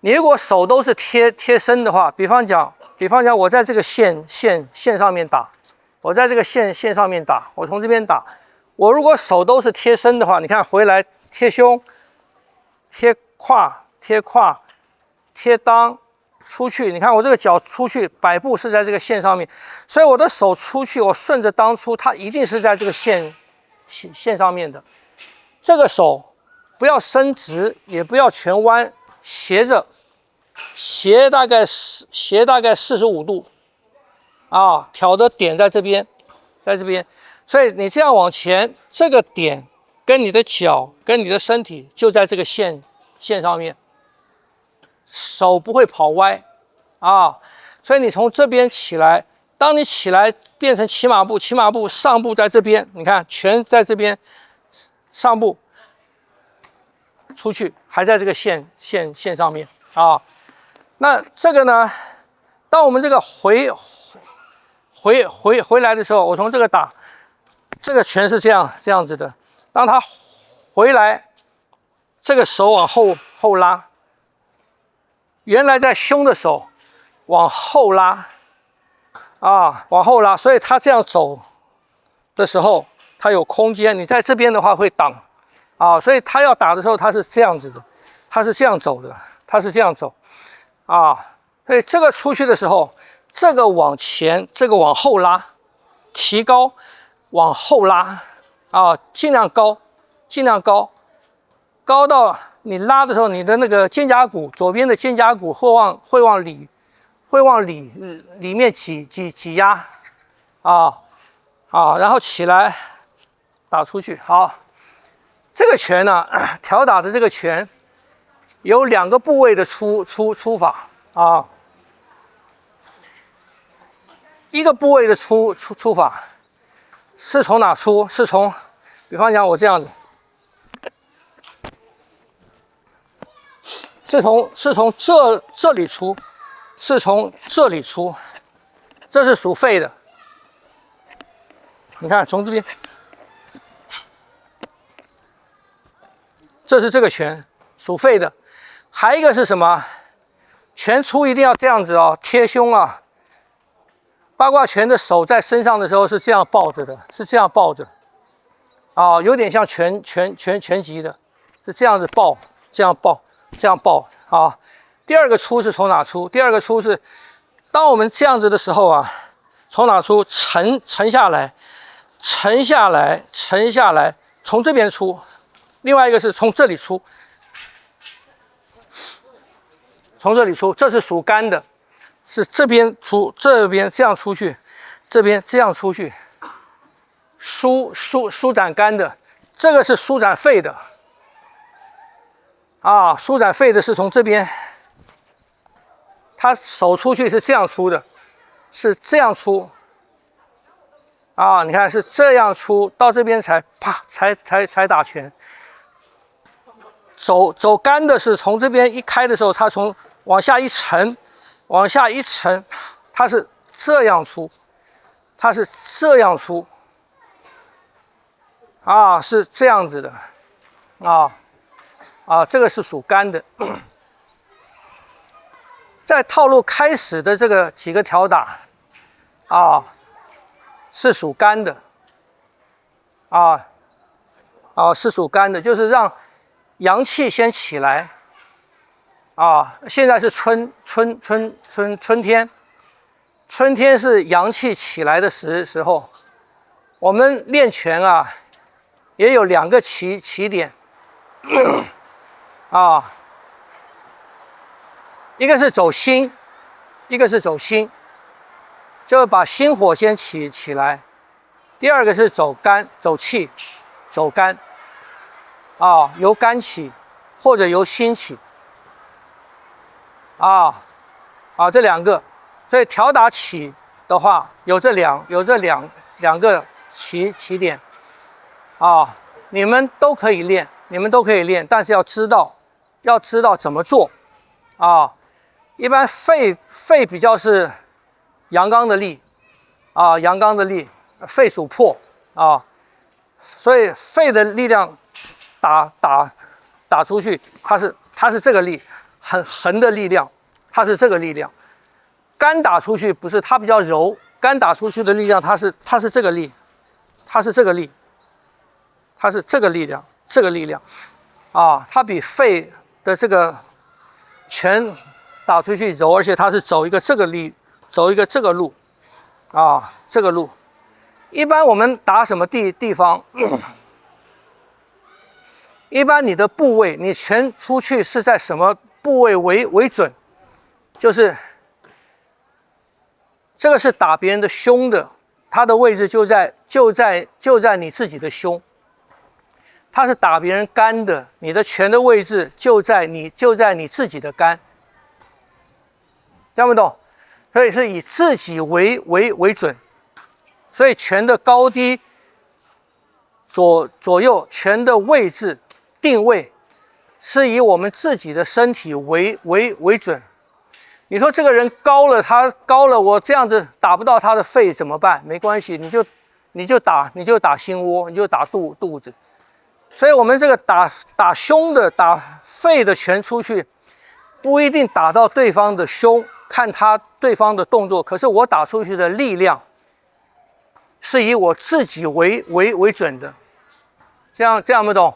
你如果手都是贴身的话，比方讲我在这个线上面打，我在这个线上面打，我从这边打，我如果手都是贴身的话，你看回来贴胸、贴胯、贴裆出去，你看我这个脚出去摆步是在这个线上面，所以我的手出去，我顺着裆出，它一定是在这个线上面的。这个手不要伸直，也不要全弯，斜大概45度啊，挑的点在这边，所以你这样往前，这个点跟你的脚跟你的身体就在这个线上面，手不会跑歪啊。所以你从这边起来，当你起来变成骑马步，上步在这边，你看拳在这边，上步出去还在这个线上面啊。那这个呢？当我们这个回来的时候，我从这个打，这个拳是这样子的。当他回来，这个手往后拉，原来在胸的手往后拉啊，往后拉，所以他这样走的时候，他有空间。你在这边的话会挡啊，所以他要打的时候，他是这样子的，他是这样走的，他是这样走。啊，所以这个出去的时候，这个往前，这个往后拉，提高，往后拉，啊，尽量高，高到你拉的时候，你的那个肩胛骨，左边的肩胛骨会往里面挤压，然后起来打出去。好，这个拳呢，挑打的这个拳。有2个部位的出法啊，一个部位的出法是从哪出？是从，比方讲我这样子，是从这里出，是从这里出，这是属肺的。你看，从这边，这是这个拳，属肺的。还一个是什么？拳出一定要这样子哦，贴胸啊。八卦拳的手在身上的时候是这样抱着的，是这样抱着，啊，有点像拳击的，是这样子抱，这样抱啊。第二个出是从哪出？第二个出是，当我们这样子的时候啊，从哪出？沉下来，从这边出。另外一个是从这里出。从这里出，这是属肝的，是这边出，这边这样出去，这边这样出去，舒展肝的，这个是舒展肺的，啊，舒展肺的是从这边，他手出去是这样出的，是这样出，啊，你看是这样出，到这边才啪才打拳。走肝的是从这边一开的时候，他从往下一沉，它是这样出，啊，是这样子的，这个是属肝的。在套路开始的这个几个挑打，是属肝的，是属肝的，就是让阳气先起来。现在是春天，春天是阳气起来的时候。我们练拳也有2个起点，一个是走心，就是把心火先起来。第二个是走肝，走气，走肝，由肝起或者由心起。这2个，所以挑打起的话，有这两个起点，你们都可以练，但是要知道怎么做，一般肺比较是阳刚的力，肺属魄，所以肺的力量打出去，它它是这个力，很横的力量，它是这个力量。杆打出去不是，它比较柔，杆打出去的力量，它是这个力，它是这个力，它是这个力量，这个力量，啊，它比肺的这个拳打出去柔，而且它是走一个这个力，走一个这个路，啊，这个路。一般我们打什么地方？一般你的部位，你拳出去是在什么部位为准？就是这个是打别人的胸的，它的位置就在你自己的胸。它是打别人肝的，你的拳的位置就在你自己的肝。听不懂？所以是以自己为准。所以拳的高低、左右拳的位置定位，是以我们自己的身体为准。你说这个人高了，他高了，我这样子打不到他的肺怎么办？没关系，你就打心窝，你就打肚子。所以我们这个打胸的、打肺的拳出去，不一定打到对方的胸，看对方的动作。可是我打出去的力量，是以我自己为准的。这样不懂？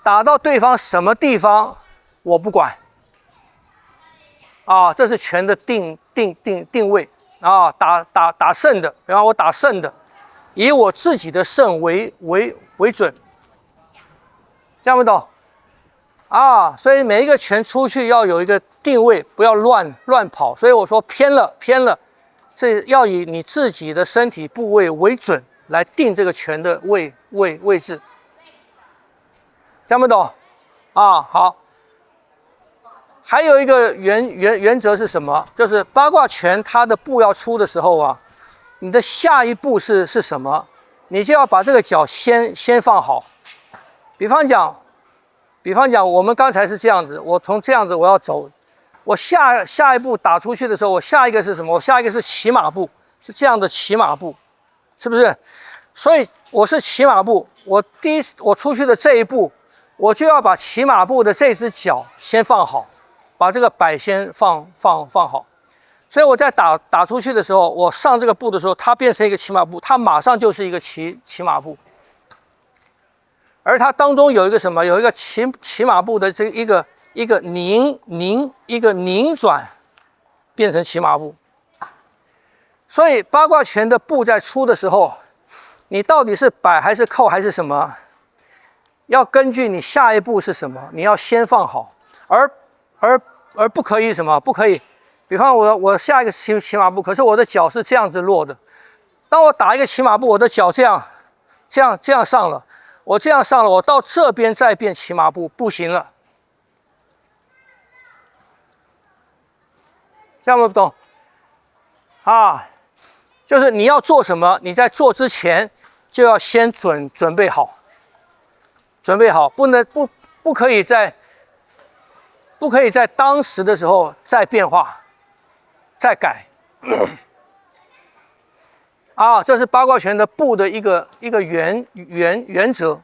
打到对方什么地方，我不管。啊，这是拳的定位啊，打胜的，比方我打胜的，以我自己的胜为准，这样不懂？啊，所以每一个拳出去要有一个定位，不要乱跑。所以我说偏了，是要以你自己的身体部位为准来定这个拳的位置，这样不懂？啊，好。还有一个原则是什么？就是八卦拳它的步要出的时候啊，你的下一步是什么？你就要把这个脚先放好。比方讲，我们刚才是这样子，我从这样子我要走，我下一步打出去的时候，我下一个是什么？我下一个是骑马步，是这样的骑马步，是不是？所以我是骑马步，我出去的这一步，我就要把骑马步的这只脚先放好。把这个摆先放好，所以我在打出去的时候，我上这个步的时候，它变成一个骑马步，它马上就是一个骑马步，而它当中有一个什么？有一个骑马步的这一个拧转，变成骑马步。所以八卦拳的步在出的时候，你到底是摆还是扣还是什么？要根据你下一步是什么，你要先放好，而不可以什么？不可以，比方我下一个骑马步，可是我的脚是这样子落的。当我打一个骑马步，我的脚这样上了，我这样上了，我到这边再变骑马步，不行了。这样不懂？啊，就是你要做什么，你在做之前就要先准备好，不可以在当时的时候再变化、再改。啊，这是八卦拳的步的一个原则。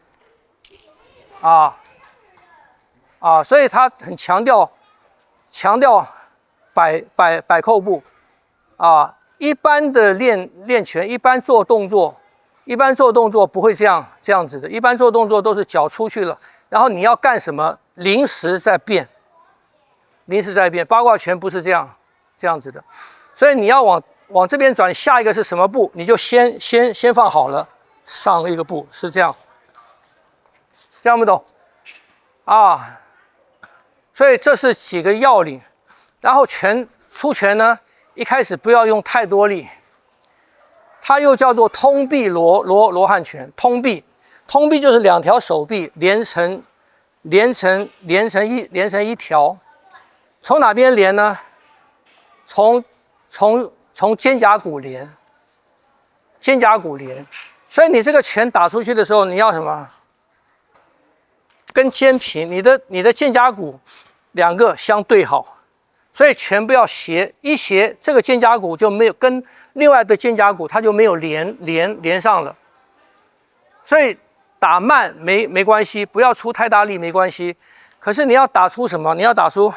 所以他很强调摆扣步。一般的练拳，一般做动作不会这样子的。一般做动作都是脚出去了，然后你要干什么，临时再变。八卦拳不是这样子的，所以你要往这边转，下一个是什么步，你就先放好了，上一个步是这样，这样不懂？所以这是几个要领。然后出拳呢，一开始不要用太多力，它又叫做通臂罗汉拳。通臂就是两条手臂连成一条。从哪边连呢？从肩胛骨连，所以你这个拳打出去的时候，你要什么？跟肩平，你的肩胛骨两个相对好，所以拳不要斜，一斜这个肩胛骨就没有跟另外的肩胛骨它就没有连上了，所以打慢没关系，不要出太大力没关系。可是你要打出什么？你要打出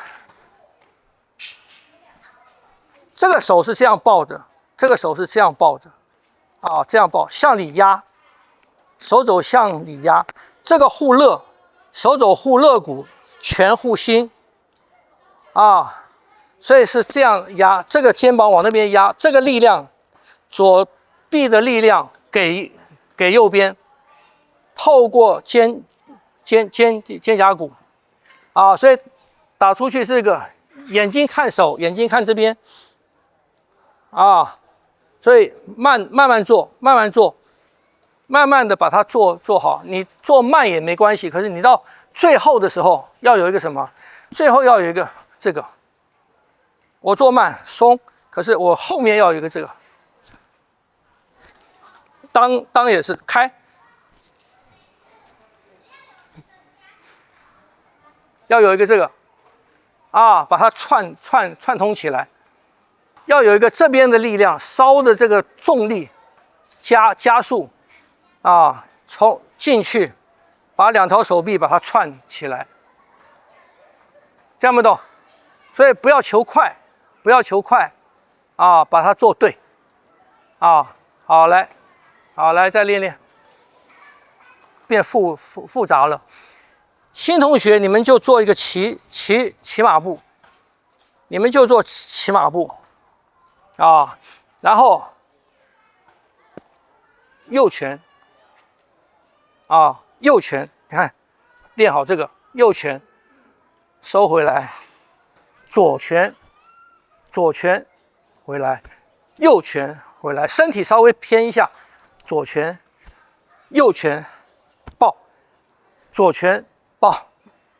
这个手是这样抱着，这个手是这样抱着，啊，这样抱，向里压，手肘向里压，这个护肋，手肘护肋骨，拳护心，啊，所以是这样压，这个肩膀往那边压，这个力量，左臂的力量给右边，透过肩胛骨，啊，所以打出去是一个眼睛看手，眼睛看这边，啊，所以慢慢做，慢慢做，慢慢的把它做好。你做慢也没关系，可是你到最后的时候要有一个什么？最后要有一个这个。我做慢松，可是我后面要有一个这个。当也是开，要有一个这个，啊，把它串通起来。要有一个这边的力量，烧的这个重力加速，啊，从进去，把两条手臂把它串起来，这样不懂？所以不要求快，不要求快，啊，把它做对，啊，好来，好来再练练，变复杂了。新同学你们就做一个骑马步，你们就做骑马步。啊，然后右拳，啊，右拳，你看，练好这个右拳，收回来，左拳回来，右拳回来，身体稍微偏一下，左拳，右拳抱，左拳抱，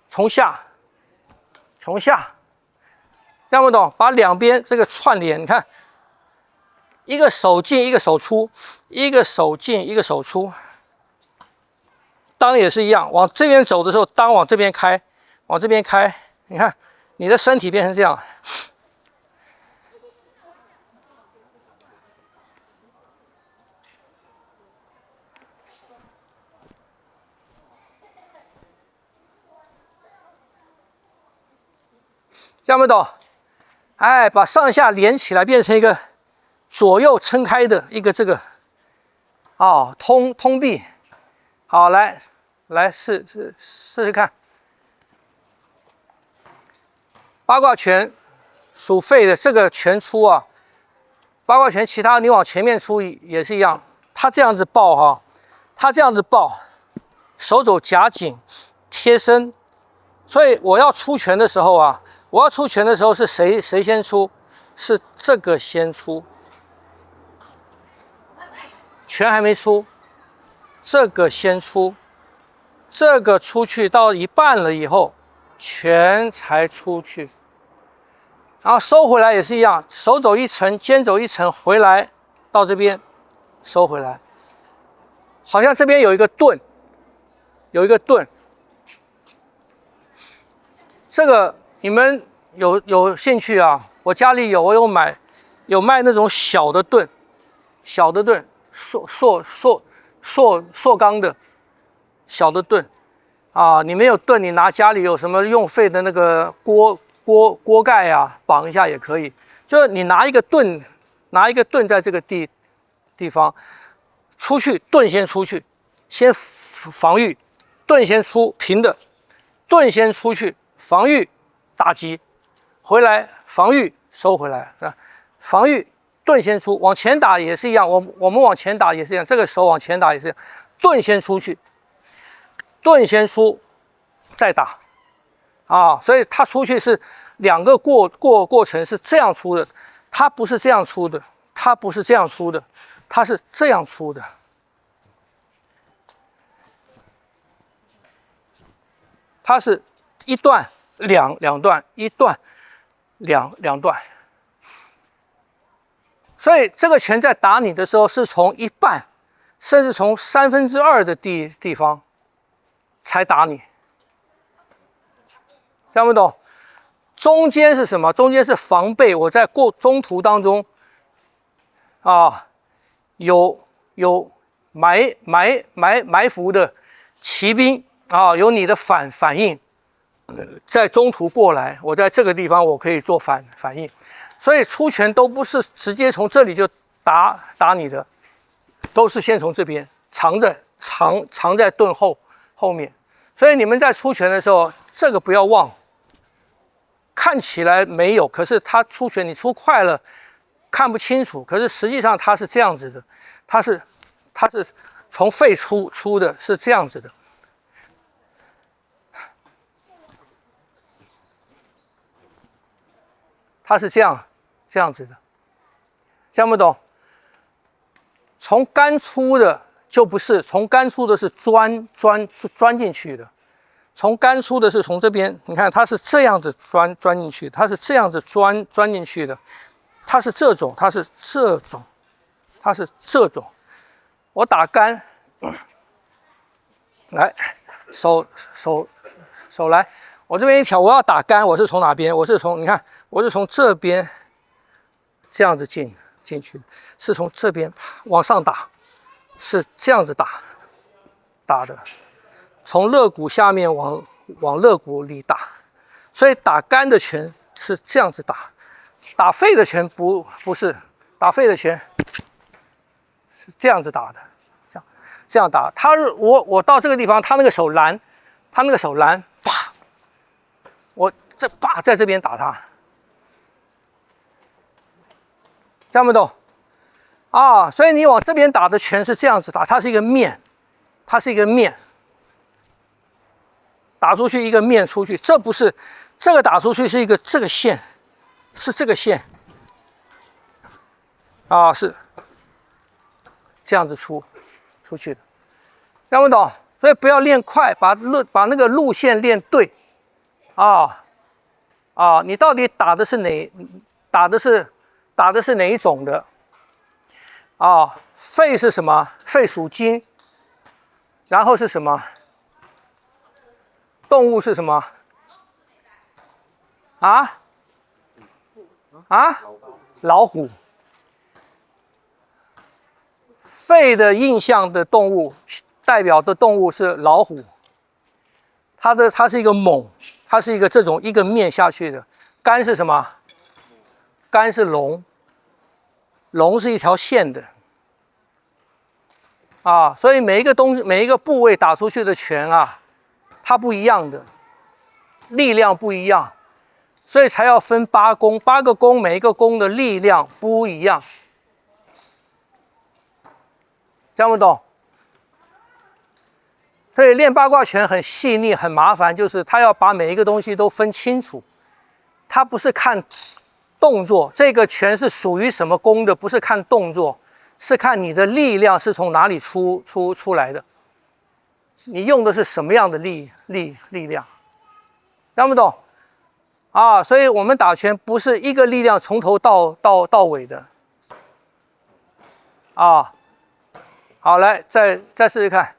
从下，这样不懂？把两边这个串联，你看。一个手进一个手出，一个手进一个手出。裆也是一样，往这边走的时候，裆往这边开，往这边开。你看，你的身体变成这样。这样不懂？哎，把上下连起来，变成一个。左右撑开的一个这个，啊，通臂，好，来试试看。八卦拳属肺的这个拳出啊，八卦拳其他你往前面出也是一样，他这样子抱哈，他这样子抱，手肘夹紧贴身，所以我要出拳的时候啊，是谁先出？是这个先出。拳还没出，这个先出，这个出去到一半了以后，拳才出去，然后收回来也是一样，手肘一沉，肩肘一沉，回来到这边收回来，好像这边有一个盾，这个你们有兴趣啊？我家里有，我有卖那种小的盾。塑钢的小的盾啊，你没有盾，你拿家里有什么用废的那个锅盖啊，绑一下也可以。就是你拿一个盾在这个地方出去，盾先出去，先防御，盾先出平的，盾先出去防御打击，回来防御收回来是吧？防御。盾先出，往前打也是一样，我们往前打也是一样，这个手往前打也是一样，盾先出去，盾先出，再打，啊，所以它出去是两个过程是这样出的，它不是这样出的，它是这样出的，它是一段两段，一段两段。所以这个拳在打你的时候，是从一半，甚至从2/3的地方才打你，听不懂？中间是什么？中间是防备。我在中途当中，啊，有埋伏的骑兵啊，有你的反应在中途过来，我在这个地方我可以做反应，所以出拳都不是直接从这里就打你的，都是先从这边藏在盾后面，所以你们在出拳的时候，这个不要忘，看起来没有，可是他出拳你出快了看不清楚，可是实际上它是这样子的，它是从肺出的，是这样子的。它是这样子的，讲不懂？从肝出的就不是，从肝出的是钻进去的，从肝出的是从这边，你看它是这样子钻进去，它是这样子钻进去的，它是这种，它是这种。我打肝，来，手来。我这边一挑，我要打肝，我是从哪边？我是从你看，我是从这边这样子进去，是从这边往上打，是这样子打的，从肋骨下面往肋骨里打，所以打肝的拳是这样子打肺的拳不是，打肺的拳是这样子打的，这样打。我到这个地方，他那个手拦，啪。我这啪在这边打他，听不懂啊？所以你往这边打的拳是这样子打，它是一个面，打出去一个面出去，这不是这个打出去是一个这个线，是这个线啊，是这样子出去的，听不懂？所以不要练快，把那个路线练对。你到底打的是哪一种的？肺是什么？肺属金，然后是什么？动物是什么？老虎。肺的印象的动物，代表的动物是老虎。它是一个猛。它是一个这种一个面下去的。肝是什么？肝是龙，龙是一条线的所以每一个部位打出去的拳它不一样的，力量不一样，所以才要分8宫，8个宫，每一个宫的力量不一样，讲不懂？所以练八卦拳很细腻很麻烦，就是他要把每一个东西都分清楚，他不是看动作，这个拳是属于什么宫的，不是看动作，是看你的力量是从哪里出来的，你用的是什么样的力量，听不懂所以我们打拳不是一个力量从头到尾的好，来再试试看。